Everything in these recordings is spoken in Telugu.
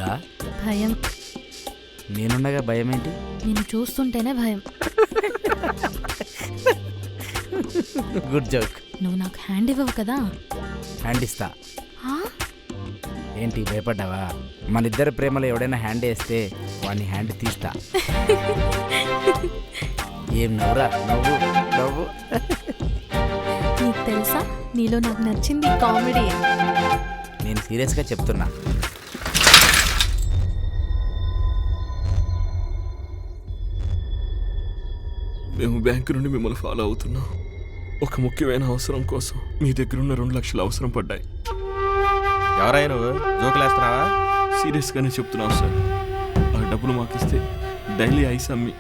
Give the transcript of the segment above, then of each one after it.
సిగ్గా? భయం. నేనుండగా భయం ఏంటి? నిన్ను చూస్తుంటేనే భయం. Good joke. నువ్వు నాకు హ్యాండ్ ఇవ్వవు కదా? హ్యాండ్ ఇస్తా. ఆ? ఏంటి భయపడ్డావా? మన ఇద్దరి ప్రేమలో ఎవడైనా హ్యాండ్ వేస్తే వాడిని హ్యాండ్ తీస్తా. ఏం నవ్వురా? నవ్వు నవ్వు. నీకు తెలుసా, నీలో నాకు నచ్చింది కామెడీ. నేను సీరియస్గా చెప్తున్నా. మేము బ్యాంకు నుండి మిమ్మల్ని ఫాలో అవుతున్నాం. ఒక ముఖ్యమైన అవసరం కోసం మీ దగ్గర ఉన్న 2 లక్షలు అవసరం పడ్డాయి. ఎవరై నువ్వు జోకులేస్తున్నావా? సీరియస్గానే చెప్తున్నావు సార్. ఆ డబ్బులు మాకిస్తే డైలీ ఐస్ అమ్మి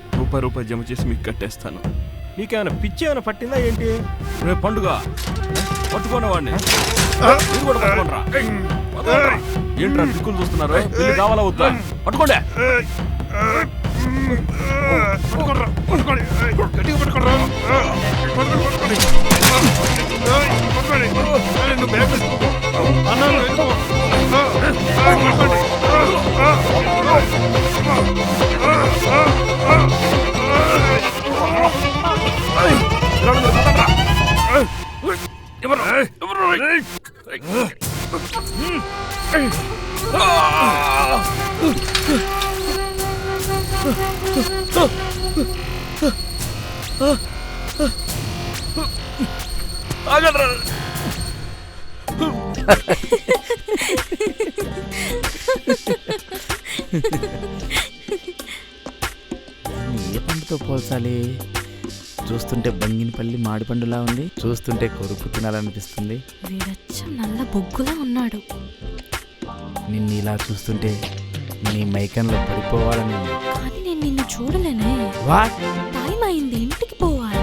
రూపాయి జమ చేసి మీకు కట్టేస్తాను. నీకేమైనా పిచ్చి ఏమైనా పట్టిందా ఏంటి? రేపు పండుగ పట్టుకున్న వాడిని మీరు కూడా పట్టుకోండిరా. ఏంట్రా దిక్కులు చూస్తున్నారు? పెళ్లి కావాలా వద్దా? పట్టుకోండి. ఏ పండుతో పోల్చాలి? చూస్తుంటే బంగినపల్లి మాడిపండులా ఉంది, చూస్తుంటే కొరుకు తినాలనిపిస్తుంది. వీడచ్చం నల్ల బొగ్గులా ఉన్నాడు. నిన్ను ఇలా చూస్తుంటే నీ మైకంలో పడిపోవాలని ఉంది. కానీ నేను నిన్ను చూడలేనే. వాట్? టైం అయింది, ఇంటికి పోవాలి.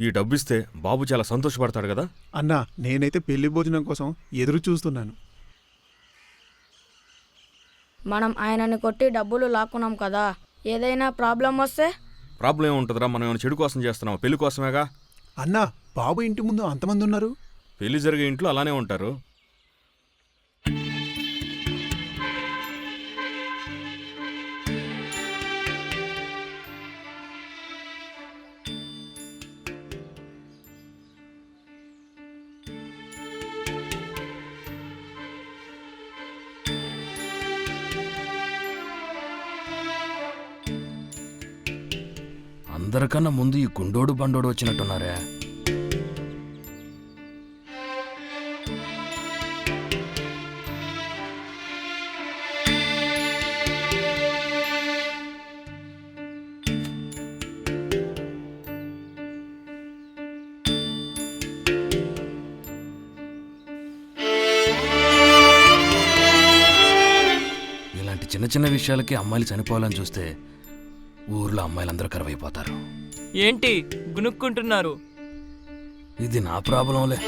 ఈ డబ్బిస్తే బాబు చాలా సంతోషపడతాడు కదా అన్నా. నేనైతే పెళ్లి భోజనం కోసం ఎదురు చూస్తున్నాను. మనం ఆయనని కొట్టి డబ్బులు లాక్కున్నాం కదా, ఏదైనా ప్రాబ్లం వస్తే? ప్రాబ్లం ఏముంటుందిరా? మనం ఏమైనా చెడు కోసం చేస్తున్నాం, పెళ్లి కోసమేగా. అన్నా, బాబు ఇంటి ముందు అంతమంది ఉన్నారు. పెళ్లి జరిగే ఇంట్లో అలానే ఉంటారు. అందరికన్నా ముందు ఈ గుండోడు బండోడు వచ్చినట్టున్నారే. ఇలాంటి చిన్న చిన్న విషయాలకి అమ్మాయిలు చనిపోవాలని చూస్తే ఊర్లో అమ్మాయిలందరూ కరువైపోతారు. ఏంటి గునుక్కుంటున్నారు? ఇది నా ప్రాబ్లంలే.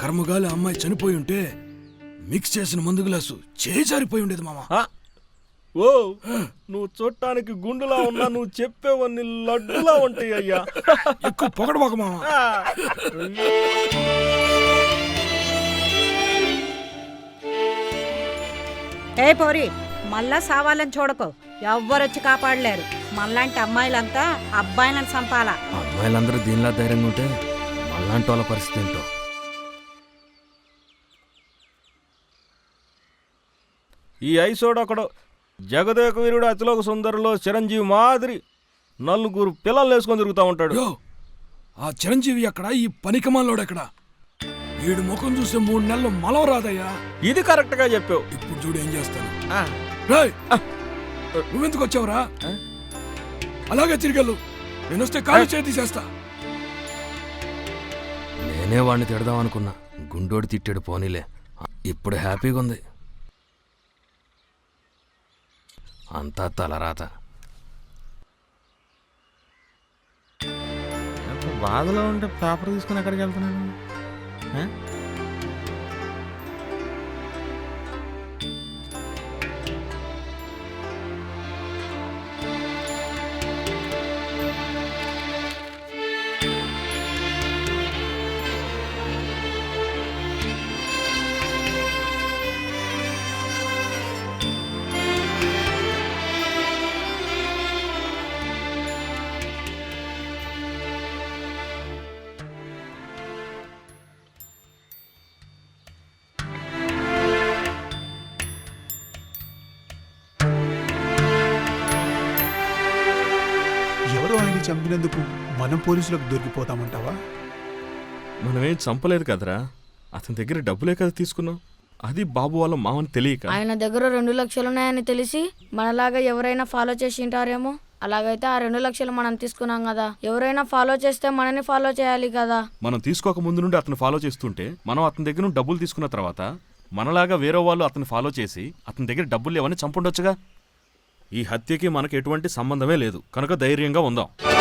కర్మగాలి అమ్మాయి చనిపోయి ఉంటే మిక్స్ చేసిన మందు గ్లాసు చేజారిపోయి ఉండేది మామ. ఓ, నువ్వు చూడటానికి గుండులా ఉన్నా, నువ్వు చెప్పేవన్నీ లడ్డులా ఉంటాయి అయ్యా. ఎక్కువ పొగడబాక మామ. ఏ పోరి, మళ్ళా సావాలని చూడకు. ఎవ్వరొచ్చి కాపాడలేరు. మళ్ళాంటి అమ్మాయిలంతా అబ్బాయిలను చంపాలా. అమ్మాయిలందరూ దీనిలా ధైర్యంగా ఉంటే మళ్ళాంటి వాళ్ళ పరిస్థితి ఏంటో. ఈ ఐసోడొకడు జగదేక వీరుడు అతిలోక సుందరిలో చిరంజీవి మాదిరి 4 పిల్లలు వేసుకొని తిరుగుతూ ఉంటాడు. ఆ చిరంజీవి ఎక్కడ? ఈ పనికమాలోడు ఎక్కడ? వీడు ముఖం చూస్తే 3 నెలలు మలం రాదయ్యా. ఇది కరెక్ట్ గా చెప్పావు. ఇప్పుడు చూడు ఏం చేస్తాను. నువ్వెందుకు వచ్చావురా? అలాగే తిరిగెళ్ళు. నేనొస్తే కాలు చేతి చేస్తా. నేనే వాడిని తిడదాం అనుకున్నా. గుండోడి తిట్టాడు. పోనీలే. ఇప్పుడు హ్యాపీగా ఉంది. అంతా తలరాత. బాధలో ఉంటే పేపర్ తీసుకుని ఎక్కడికి వెళ్తున్నాను? ఎవరో ఆయన చంపినందుకు మనం పోలీసులకు దొరికిపోతామంటావా? మనమేం చంపలేదు కదరా, అతని దగ్గర డబ్బులే కదా తీసుకున్నాం. అది బాబు వాళ్ళ మామని తెలియక. ఆయన దగ్గర 2 లక్షలు ఉన్నాయని తెలిసి మనలాగా ఎవరైనా ఫాలో చేసి ఉంటారేమో. అలాగైతే ఆ 2 లక్షలు మనం తీసుకున్నాం కదా, ఎవరైనా ఫాలో చేస్తే మనని ఫాలో చేయాలి కదా. మనం తీసుకోక ముందు నుండి అతను ఫాలో చేస్తుంటే మనం అతని దగ్గర నుండి డబ్బులు తీసుకున్న తర్వాత మనలాగా వేరే వాళ్ళు అతను ఫాలో చేసి అతని దగ్గర డబ్బులు లేవని చంపుండొచ్చుగా. ఈ హత్యకి మనకు ఎటువంటి సంబంధమే లేదు కనుక ధైర్యంగా ఉందాం.